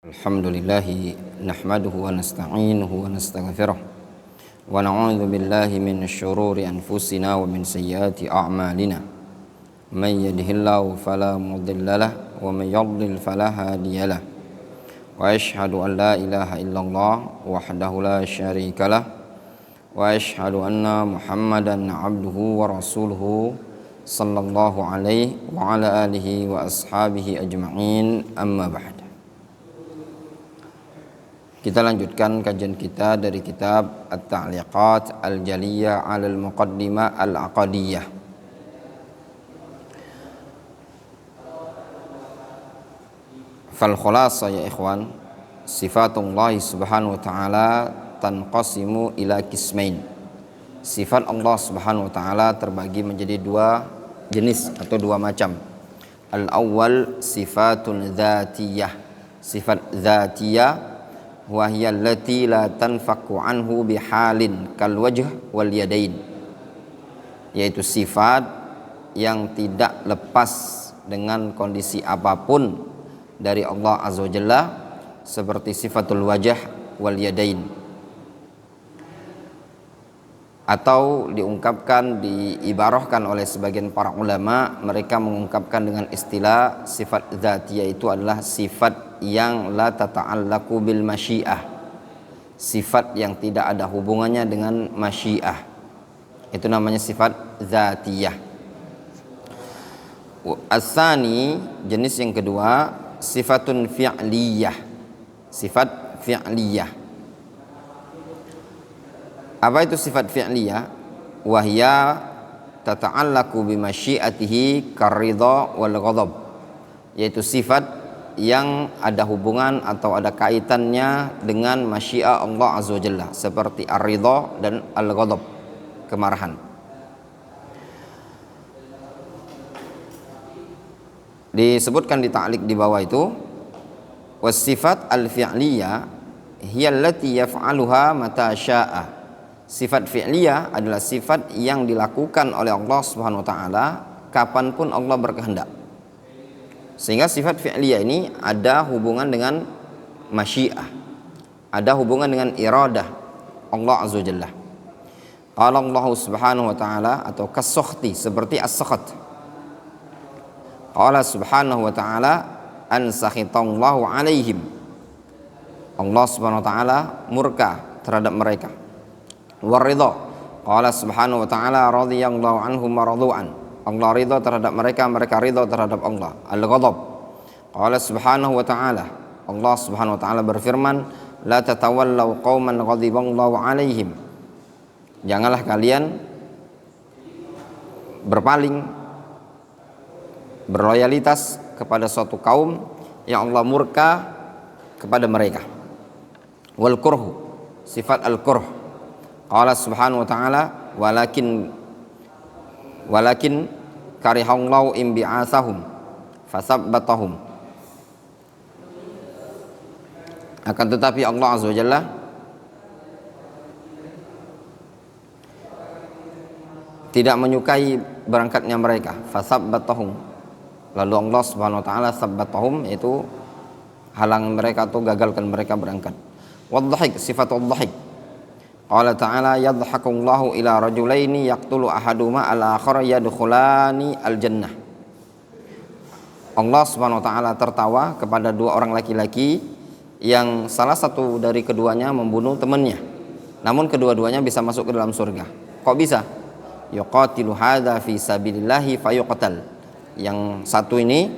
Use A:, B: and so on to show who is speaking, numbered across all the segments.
A: Alhamdulillahi nahmaduhu wa nasta'inuhu wa nastaghfiruh wa na'udzu billahi min syururi anfusina wa min sayyiati a'malina man yahdihillahu fala mudhillalah wa man yudlil fala hadiyalah wa asyhadu an la ilaha illallah wahdahu la syarikalah wa asyhadu anna Muhammadan abduhu wa rasuluhu sallallahu alaihi wa ala alihi wa ashabihi ajma'in, amma ba'd. Kita lanjutkan kajian kita dari kitab At-Ta'liqat Al-Jaliyah 'ala Al-Muqaddimah Al-Aqadiyah. Fal khulasa ya ikhwan, sifatullah subhanahu wa ta'ala tanqasimu ila qismain. Sifat Allah subhanahu wa ta'ala terbagi menjadi dua jenis atau dua macam. Al-awwal sifatun dzatiyah. Sifat dzatiyah wahiyya allati la tanfaku anhu bihalin kal wajh wal yadain, yaitu sifat yang tidak lepas dengan kondisi apapun dari Allah azza wa jalla, seperti sifatul wajh wal yadain, atau diungkapkan, diibarahkan oleh sebagian para ulama, mereka mengungkapkan dengan istilah sifat dzatiyah itu adalah sifat yang la tata'allaqu bil masyiah, sifat yang tidak ada hubungannya dengan masyiah, itu namanya sifat dzatiyah. As-tsani, jenis yang kedua, sifatun fi'liyah, sifat fi'liyah. Apa itu sifat fi'liyah? Wahya tata'allaqu bi masyiatihi karridha wal ghadab, yaitu sifat yang ada hubungan atau ada kaitannya dengan masyiah Allah azza wa jalla, seperti ar-ridha dan al-ghadab, kemarahan. Disebutkan di ta'liq di bawah itu, was-sifat al-fi'liyah hiya allati yaf'aluha mata syaa. Sifat fi'liyah adalah sifat yang dilakukan oleh Allah subhanahu wa ta'ala kapanpun Allah berkehendak. Sehingga sifat fi'liyah ini ada hubungan dengan masyiah, ada hubungan dengan iradah Allah azza wa jalla. Qala Allah subhanahu wa ta'ala, atau kas-sukhti, seperti as-sakhat. Qala subhanahu wa ta'ala an sakhitallahu alaihim, Allah subhanahu wa ta'ala murka terhadap mereka. Waridha, qala subhanahu wa ta'ala radhiyallahu anhum wa radu'an, Allah ridha terhadap mereka, mereka ridha terhadap Allah. Al-ghadab, qala subhanahu wa ta'ala, Allah subhanahu wa ta'ala berfirman, la tatawallaw qauman ghadiballahu alaihim, janganlah kalian berpaling, berloyalitas kepada suatu kaum yang Allah murka kepada mereka. Wal kurhu, sifat al-kurh, qala subhanahu wa ta'ala walakin karihallahu imbi'asahum fasabbatahum, akan tetapi Allah azza wa jalla tidak menyukai berangkatnya mereka. Fasabbatahum, lalu Allah subhanahu wa ta'ala sabbatahum, yaitu halang mereka atau gagalkan mereka berangkat. Wadhahik, sifat wadhahik, qala ta'ala yadhakullahu ila rajulaini yaqtulu ahaduma al-akhara yadkhulani al-jannah. Allah subhanahu wa ta'ala tertawa kepada dua orang laki-laki yang salah satu dari keduanya membunuh temannya, namun kedua-duanya bisa masuk ke dalam surga. Kok bisa? Yuqatilu hadza fi sabilillahi fayuqtal, yang satu ini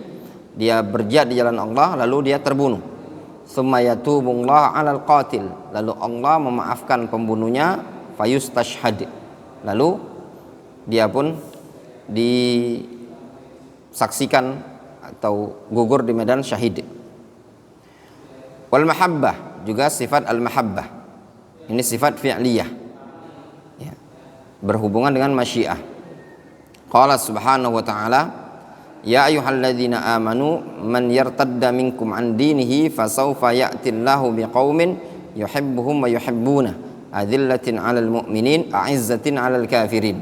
A: dia berjihad di jalan Allah lalu dia terbunuh. Tsumma yatubullahu 'alal qatil, lalu Allah memaafkan pembunuhnya, fayustashhad, lalu dia pun disaksikan atau gugur di medan syahid. Wal mahabbah, juga sifat al-mahabbah, ini sifat fi'liyah ya, berhubungan dengan masyiah. Qala subhanahu wa ta'ala, ya ayyuhalladzina amanu man yartadda minkum an dinihi fasawfa ya'tillahu biqaumin yuhibbuhum wa yuhibbuna adzillatin 'alal mu'minin a'izzatin 'alal kafirin.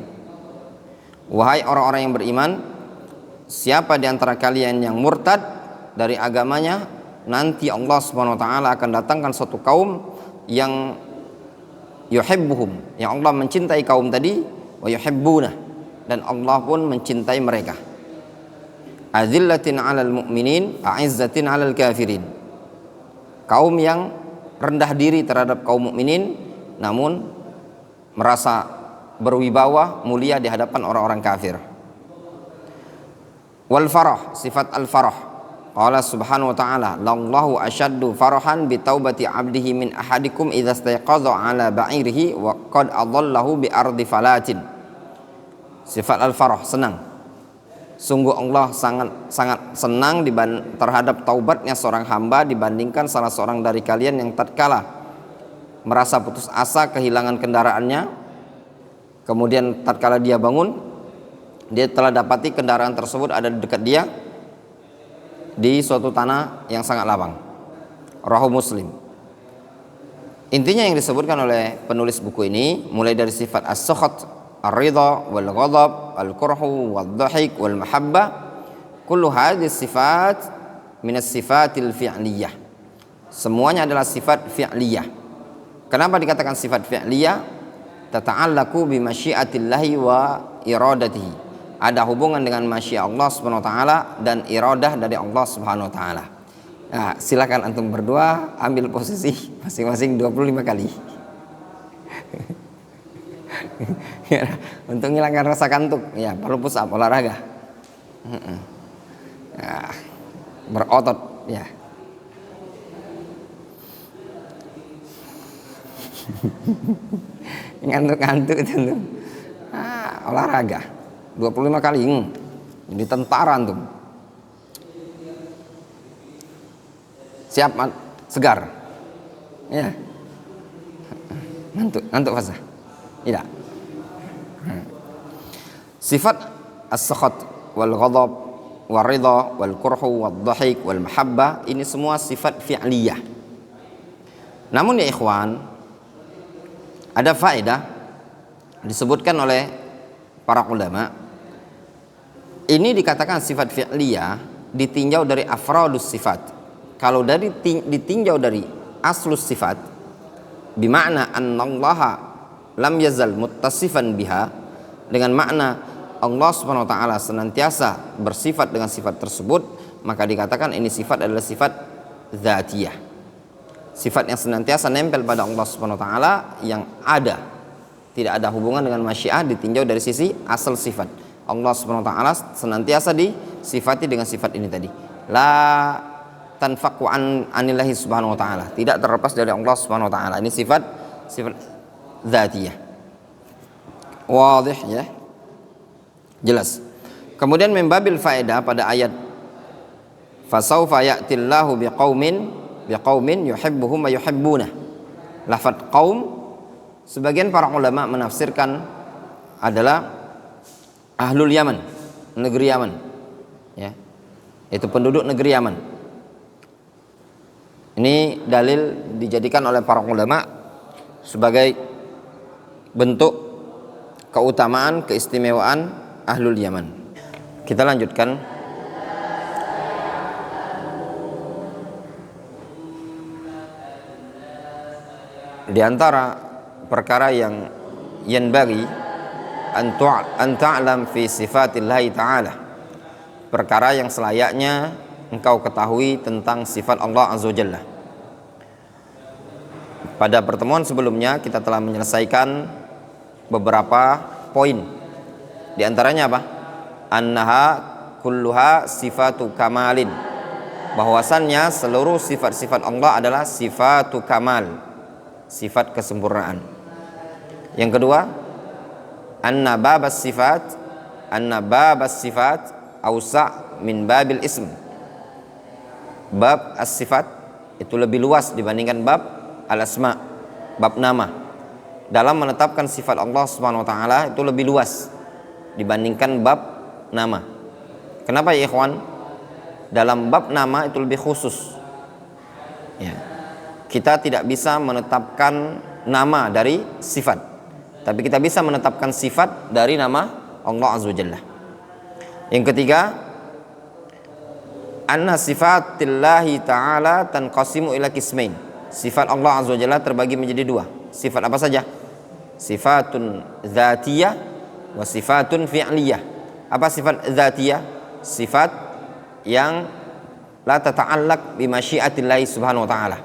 A: Wahai orang-orang yang beriman, siapa di antara kalian yang murtad dari agamanya, nanti Allah Subhanahu wa taala akan datangkan suatu kaum yang yuhibbuhum, yang Allah mencintai kaum tadi, wa yuhibbuna, dan Allah pun mencintai mereka. Azillatin 'alal mu'minin, a'izzatin 'alal kafirin. Kaum yang rendah diri terhadap kaum mukminin, namun merasa berwibawa, mulia di hadapan orang-orang kafir. Wal farah, sifat al farah. Qala subhanahu wa ta'ala, "Lallahu ashaddu farahan bi taubati 'abdihi min ahadikum idza istayqadha 'ala ba'irihi wa qad adallahu bi ardi falatin." Sifat al farah, senang. Sungguh Allah sangat senang terhadap taubatnya seorang hamba dibandingkan salah seorang dari kalian yang tatkala merasa putus asa kehilangan kendaraannya, kemudian tatkala dia bangun, dia telah dapati kendaraan tersebut ada di dekat dia di suatu tanah yang sangat lapang. Rawahu Muslim. Intinya yang disebutkan oleh penulis buku ini mulai dari sifat as-sakhat, ar-ridha, wal ghadab, al-kurhu, wal dhahik, wal mahabbah, kullu hadhihi sifat min as-sifatil fi'liyah. Semuanya adalah sifat fi'liyah. Kenapa dikatakan sifat fi'liyah? Tata'allaqu bi masyiatillahi wa iradatihi. Ada hubungan dengan masyiah Allah Subhanahu wa taala dan iradah dari Allah Subhanahu wa taala. Nah, silakan antum berdua ambil posisi masing-masing 25 kali. Untuk menghilangkan rasa kantuk, ya perlu push up, olahraga. Ya, berotot, ya. Ngantuk-ngantuk itu olahraga 25 kali, jadi tentara antum. Siap, segar, ya. Ngantuk fasa, tidak. Sifat as-sakhat wal ghadab wal ridha wal kurhu wal dhahik wal mahabbah, ini semua sifat fi'liyah. Namun ya ikhwan, ada faedah disebutkan oleh para ulama. Ini dikatakan sifat fi'liyah ditinjau dari afradus sifat. Kalau dari ditinjau dari aslus sifat, bimakna annallaha lam yazal muttasifan biha, dengan makna Allah Subhanahu wa taala senantiasa bersifat dengan sifat tersebut, maka dikatakan ini sifat adalah sifat dzatiyah. Sifat yang senantiasa nempel pada Allah Subhanahu wa taala, yang ada, tidak ada hubungan dengan masyiah, ditinjau dari sisi asal sifat. Allah Subhanahu wa taala senantiasa disifati dengan sifat ini tadi. La tanfaqu anillahi subhanahu wa ta'ala, tidak terlepas dari Allah Subhanahu wa ta'ala. Ini sifat dzatiyah. Wadih, ya, jelas. Kemudian membabil faedah pada ayat fasaufa ya'tillahu biqaumin yuhibbuhum wa yuhibbunah. Lafaz qaum, sebagian para ulama menafsirkan adalah ahlul Yaman, negeri Yaman, ya, itu penduduk negeri Yaman. Ini dalil dijadikan oleh para ulama sebagai bentuk keutamaan, keistimewaan ahlul Yaman. Kita lanjutkan. Di antara perkara yang yanbaghi an ta'lam fi sifatillahi ta'ala, perkara yang selayaknya engkau ketahui tentang sifat Allah Azza wa Jalla. Pada pertemuan sebelumnya kita telah menyelesaikan beberapa poin. Di antaranya apa? Annaha kulluha sifatu kamalin, bahwasannya seluruh sifat-sifat Allah adalah sifatu kamal, sifat kesempurnaan. Yang kedua, anna babas sifat awsa' min babil ism. Bab as-sifat itu lebih luas dibandingkan bab al-asma, bab nama. Dalam menetapkan sifat Allah Subhanahu wa taala itu lebih luas dibandingkan bab nama. Kenapa ya ikhwan? Dalam bab nama itu lebih khusus, ya. Kita tidak bisa menetapkan nama dari sifat, tapi kita bisa menetapkan sifat dari nama Allah Azza wa Jalla. Yang ketiga, anna sifatillahi ta'ala tanqasimu ila qismain. Sifat Allah azza wa jalla terbagi menjadi dua. Sifat apa saja? Sifatun dzatiyah wa sifatun fi'liyah. Apa sifat dzatiyah? Sifat yang la tata'allaq bi masyiatillahi subhanahu wa ta'ala.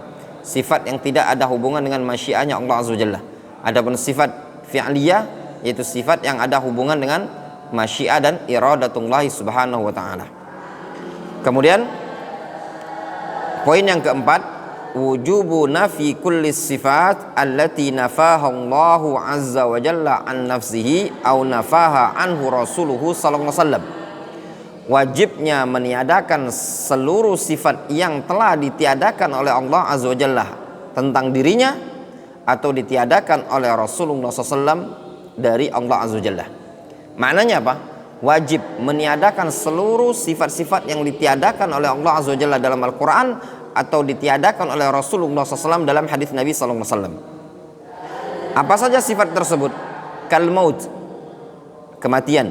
A: Sifat yang tidak ada hubungan dengan masyiatnya Allah azza wa jalla. Adapun sifat fi'liyah yaitu sifat yang ada hubungan dengan masyiah dan iradatullah subhanahu wa ta'ala. Kemudian poin yang keempat, wujubu nafi kulli sifat allati nafaha Allahu azza wa jalla an nafsihi au nafaha anhu rasuluhu sallallahu alaihi wasallam. Wajibnya meniadakan seluruh sifat yang telah ditiadakan oleh Allah azza wa jalla tentang dirinya atau ditiadakan oleh Rasulullah SAW dari Allah azza wa jalla. Maknanya apa? Wajib meniadakan seluruh sifat-sifat yang ditiadakan oleh Allah azza wa jalla dalam Al-Quran atau ditiadakan oleh Rasulullah SAW dalam hadis Nabi SAW. Apa saja sifat tersebut? Kal maut, kematian,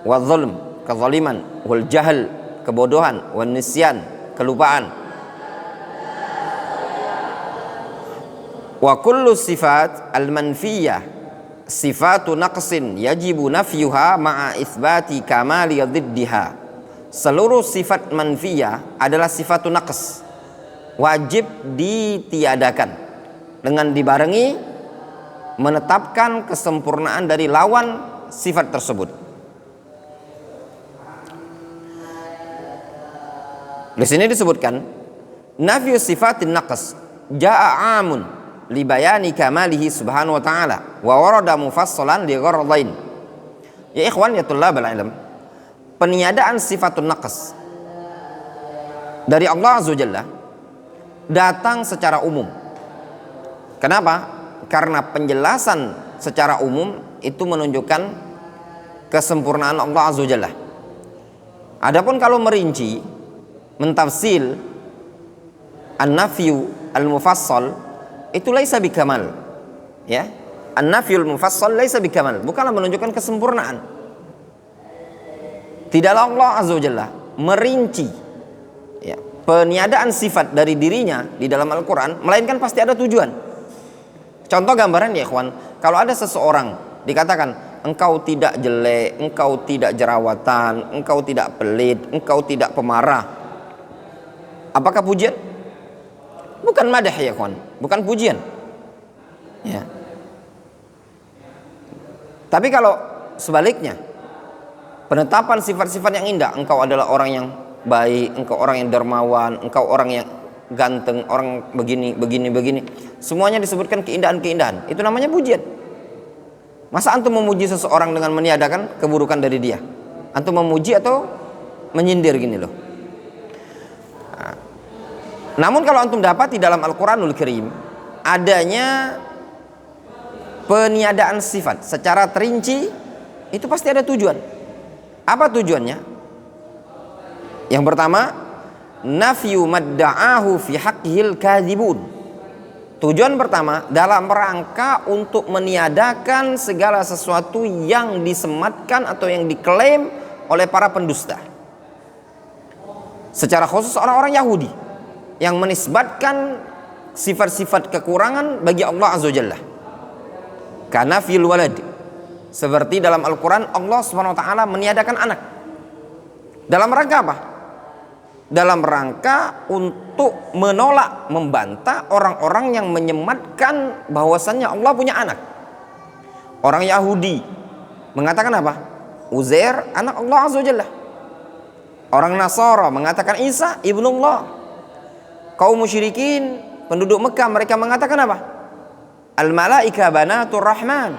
A: wal zulm, kezaliman, wal jahl, kebodohan, wal nisyan, kelupaan. Wa kullu sifat al-manfiyah sifatu naqsin yajibu nafyuha ma'a itsbati kamali dhiddiha. Seluruh sifat manfiyah adalah sifatu naqs, wajib ditiadakan dengan dibarengi menetapkan kesempurnaan dari lawan sifat tersebut. Di sini disebutkan nafyu sifatin naqs jaa amun li bayani kamalihi subhanahu wa ta'ala wa warada mufassalan li gharadain. Ya ikhwan ya tullabal ilm, peniadaan sifatun naqs dari Allah azza wajalla datang secara umum. Kenapa? Karena penjelasan secara umum itu menunjukkan kesempurnaan Allah azza wajalla. Adapun kalau merinci, mentafsil, an-nafyu al-mufassal itu laisa bikamal, ya. An-nafyul mufassal laisa bikamal, bukanlah menunjukkan kesempurnaan. Tidaklah Allah azza wajalla merinci, ya, peniadaan sifat dari dirinya di dalam Al-Quran, melainkan pasti ada tujuan. Contoh gambaran ya ikhwan, kalau ada seseorang dikatakan engkau tidak jelek, engkau tidak jerawatan, engkau tidak pelit, engkau tidak pemarah, apakah pujian? Bukan madah ya ikhwan, bukan pujian, ya. Tapi kalau sebaliknya, penetapan sifat-sifat yang indah, engkau adalah orang yang baik, engkau orang yang dermawan, engkau orang yang ganteng, orang begini, semuanya disebutkan keindahan-keindahan, itu namanya pujian. Masa antum memuji seseorang dengan meniadakan keburukan dari dia? Antum memuji atau menyindir gini loh. Namun kalau antum dapat di dalam Al-Quranul Karim adanya peniadaan sifat secara terinci, itu pasti ada tujuan. Apa tujuannya? Yang pertama, nafyu madda'ahu fi haqqihil kadzibun. Tujuan pertama dalam rangka untuk meniadakan segala sesuatu yang disematkan atau yang diklaim oleh para pendusta. Secara khusus orang-orang Yahudi yang menisbatkan sifat-sifat kekurangan bagi Allah azza wajalla. Kana fil walad, seperti dalam Al-Quran Allah subhanahu wa ta'ala meniadakan anak. Dalam rangka apa? Dalam rangka untuk menolak, membantah orang-orang yang menyematkan bahwasannya Allah punya anak. Orang Yahudi mengatakan apa? Uzair anak Allah azza wajalla. Orang Nasara mengatakan Isa ibnullah. Kaum musyrikin penduduk Mekah mereka mengatakan apa? Al-malaika banatur rahman,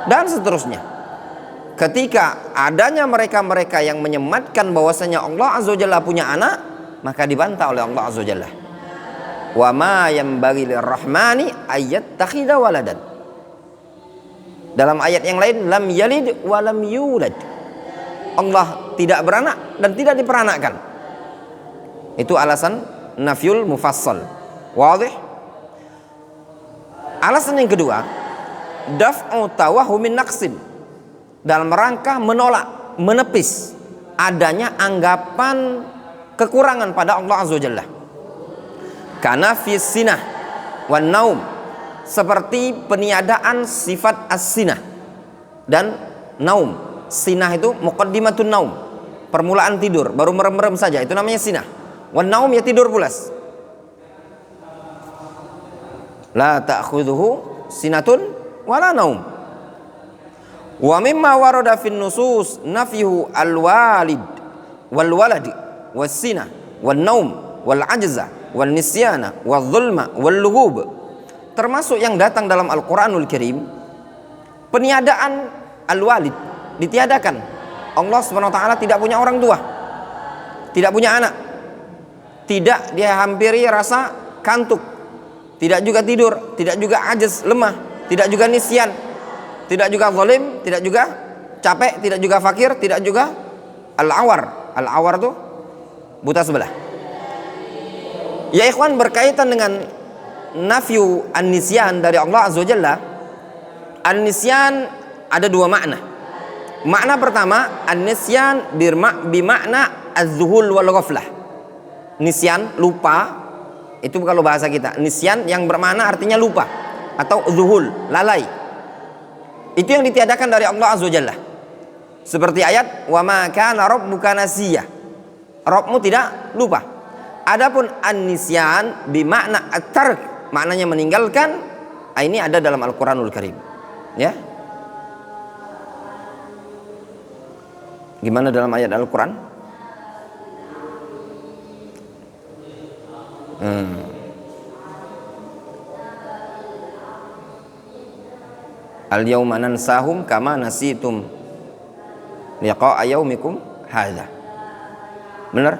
A: dan seterusnya. Ketika adanya mereka-mereka yang menyematkan bahwasanya Allah azza wajalla punya anak, maka dibantah oleh Allah azza wajalla. Wa ma yanbaghi lirrahmani ayyattakhidha waladan. Dalam ayat yang lain, lam yalid wa lam yulad. Allah tidak beranak dan tidak diperanakkan. Itu alasan nafyul mufassal. Wadih? Alasan yang kedua, daf'u tawahumin naqsin, dalam rangka menolak, menepis adanya anggapan kekurangan pada Allah Azza wa Jalla. Kana fi sinah wan naum, seperti peniadaan sifat as-sinah dan naum. Sinah itu muqaddimatun naum, permulaan tidur, baru merem-merem saja, itu namanya sinah. Wan naum ya tidur pulas. La ta'khudhuhu sinatun wala naum. Wa mimma warada fin nusus nafyuhu al-walid wal walad was sinah wan naum wal ajza wal nisyana wal zulma wal lughub. Termasuk yang datang dalam Al-Qur'anul Karim, peniadaan al-walid, ditiadakan. Allah SWT tidak punya orang tua, tidak punya anak, tidak dia hampiri rasa kantuk, tidak juga tidur, tidak juga ajaz, lemah, tidak juga nisyan, tidak juga zalim, tidak juga capek, tidak juga fakir, tidak juga al-awar. Al-awar itu buta sebelah. Ya ikhwan, berkaitan dengan nafyu an-nisyan dari Allah Azza wa Jalla, an-nisyan ada dua makna. Makna pertama, an-nisyan bimakna az-zuhul wal ghaflah. Nisyan, lupa, itu kalau bahasa kita. Nisyan yang bermakna artinya lupa atau zuhul, lalai. Itu yang ditiadakan dari Allah Azza wa Jalla. Seperti ayat wa ma kana rabbuka nasiya. Rabbmu tidak lupa. Adapun an-nisyan bimakna at-tark, maknanya meninggalkan, ini ada dalam Al-Qur'anul Karim. Ya. Gimana dalam ayat Al-Qur'an? Al-yawma nansahum kama nasitum liqa'a yaumikum hadza. Benar?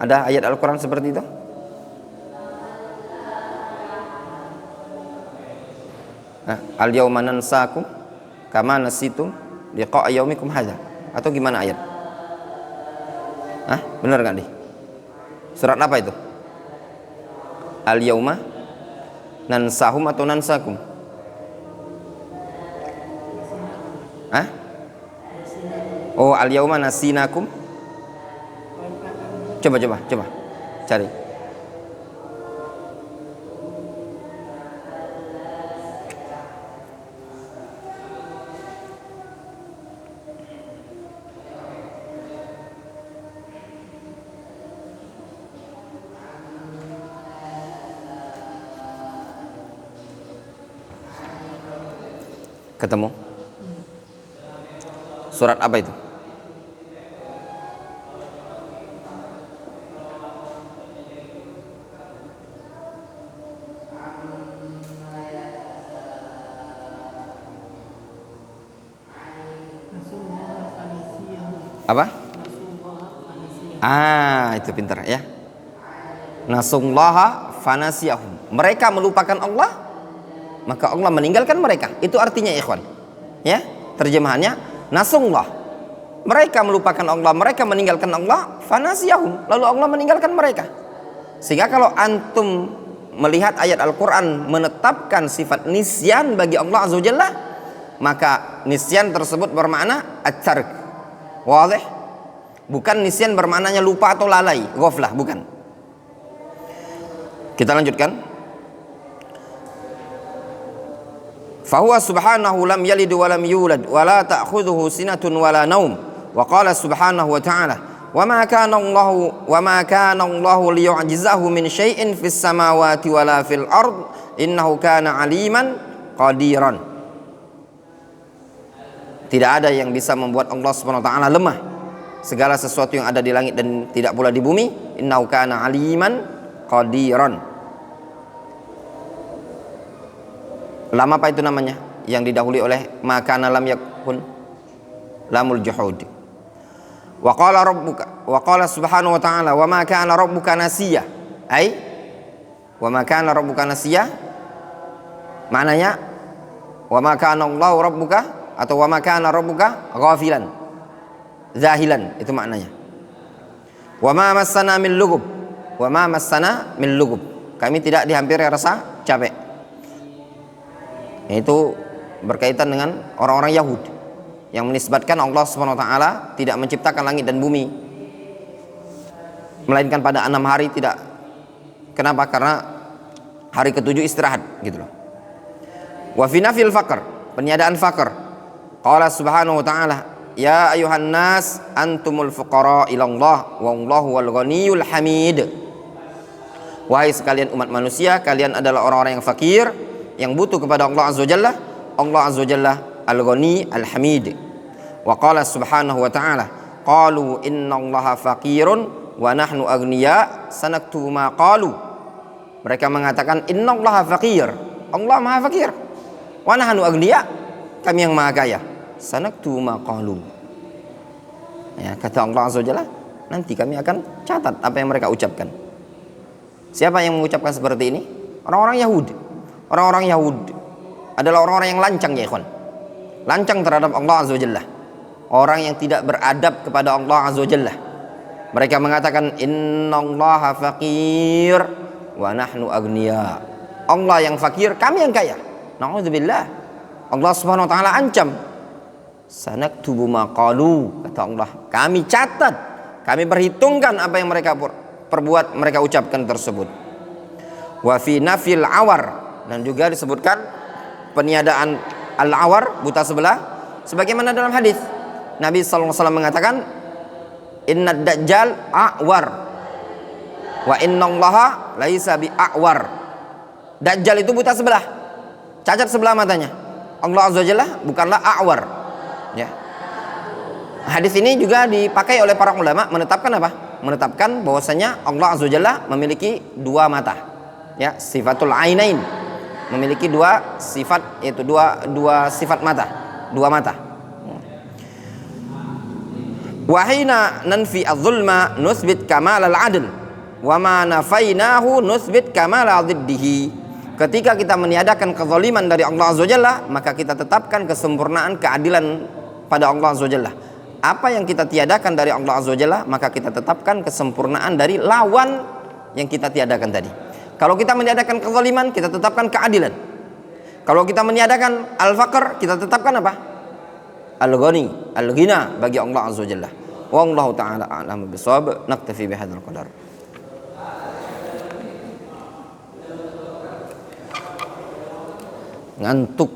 A: Ada ayat Al-Quran seperti itu? Al-yawma nansakum kama nasitum liqa'a yaumikum hadza. Atau gimana ayat? Benar enggak nih? Surat apa itu? Al-yawma nansahum atau nansakum? Oh, al-yawma nasinakum. Coba cari. Ketemu? Surat apa itu? Apa? Itu pintar ya. Nasullaha fanasiyahum. Mereka melupakan Allah, maka Allah meninggalkan mereka. Itu artinya ikhwan. Ya, terjemahannya nasullah. Mereka melupakan Allah, mereka meninggalkan Allah, fanasiyahum. Lalu Allah meninggalkan mereka. Sehingga kalau antum melihat ayat Al-Qur'an menetapkan sifat nisyan bagi Allah Azza wa Jalla, maka nisyan tersebut bermakna at-tark. Wadih? Bukan nisyan bermaknanya lupa atau lalai, ghaflah, bukan. Kita lanjutkan. Fahuwa subhanahu lam yalid wa lam yulad wa la ta'khudhuhu sinatun wa la naum. Wa qala subhanahu wa ta'ala wa ma kana Allahu liyu'jizahu min syai'in fis samawati wa la fil ard innahu kana aliman qadiran. Tidak ada yang bisa membuat Allah SWT lemah. Segala sesuatu yang ada di langit dan tidak pula di bumi, innahu kana aliman qadiran. Lam apa itu namanya? Yang didahului oleh makana lam yakun, lamul juhud. Wa qala rabbuka, wa qala subhanahu wa ta'ala wa ma kana rabbuka nasiya. Wa ma kana rabbuka nasiya, maknanya wa ma kana Allahu rabbuka atau wa ma kana rabbuka ghafilan, zahilan, itu maknanya. Wa ma massana min lugub, wa ma massana min lugub, kami tidak dihampiri rasa capek. Itu berkaitan dengan orang-orang Yahudi yang menisbatkan Allah SWT tidak menciptakan langit dan bumi melainkan pada 6 hari tidak. Kenapa? Karena hari ke-7 istirahat gitu loh. Wa fi nafil faqr, peniadaan faqr. Qala subhanahu wa ta'ala, ya ayuhan nas antumul fuqara ilallah wallahu wal ghaniyul hamid. Wahai sekalian umat manusia, kalian adalah orang-orang yang fakir, yang butuh kepada Allah azza wajalla. Allah azza wajalla al-ghani al-hamid. Wa qala subhanahu wa ta'ala, qalu innallaha faqirun wa nahnu aghniya sanaktubu ma qalu. Mereka mengatakan innallaha faqir, Allah maha fakir, wa nahnu aghniya, kami yang maha kaya. Sanaktubu ma qalu. Ya, kata Allah azza wajalla, nanti kami akan catat apa yang mereka ucapkan. Siapa yang mengucapkan seperti ini? Orang-orang Yahudi. Orang-orang Yahudi adalah orang-orang yang lancang ya ikhwan. Lancang terhadap Allah azza wajalla. Orang yang tidak beradab kepada Allah azza wajalla. Mereka mengatakan innallaha faqir wa nahnu aghniya. Allah yang fakir, kami yang kaya. Na'udzubillah. Allah Subhanahu wa taala ancam. Sanaktubu ma qalu, kata Allah. Kami catat, kami perhitungkan apa yang mereka perbuat, mereka ucapkan tersebut. Wa fi nafil awar, dan juga disebutkan peniadaan al-awar, buta sebelah, sebagaimana dalam hadis Nabi sallallahu alaihi wasallam mengatakan innad dajjal a'war wa innallaha laisa bi a'war. Dajjal itu buta sebelah, cacat sebelah matanya. Allah azza wajalla bukanlah a'war. Ya. Hadis ini juga dipakai oleh para ulama menetapkan apa? Menetapkan bahwasanya Allah azza wajalla memiliki dua mata. Ya, sifatul ainain. Memiliki dua sifat, yaitu dua sifat mata, dua mata. Wahina nanfi az-zulma nusbit kamal al-adl wa ma nafainahu nusbit kamal adiddihi. Ketika kita meniadakan kezaliman dari Allah azza wajalla, maka kita tetapkan kesempurnaan keadilan pada Allah azza wajalla. Apa yang kita tiadakan dari Allah azza wajalla, maka kita tetapkan kesempurnaan dari lawan yang kita tiadakan tadi. Kalau kita meniadakan kezaliman, kita tetapkan keadilan. Kalau kita meniadakan al-faqr, kita tetapkan apa? Al-ghani, al-ghina bagi Allah azza wajalla. Wallahu ta'ala a'lamu bishawab. Naktafi bihadzal qadar. Ngantuk.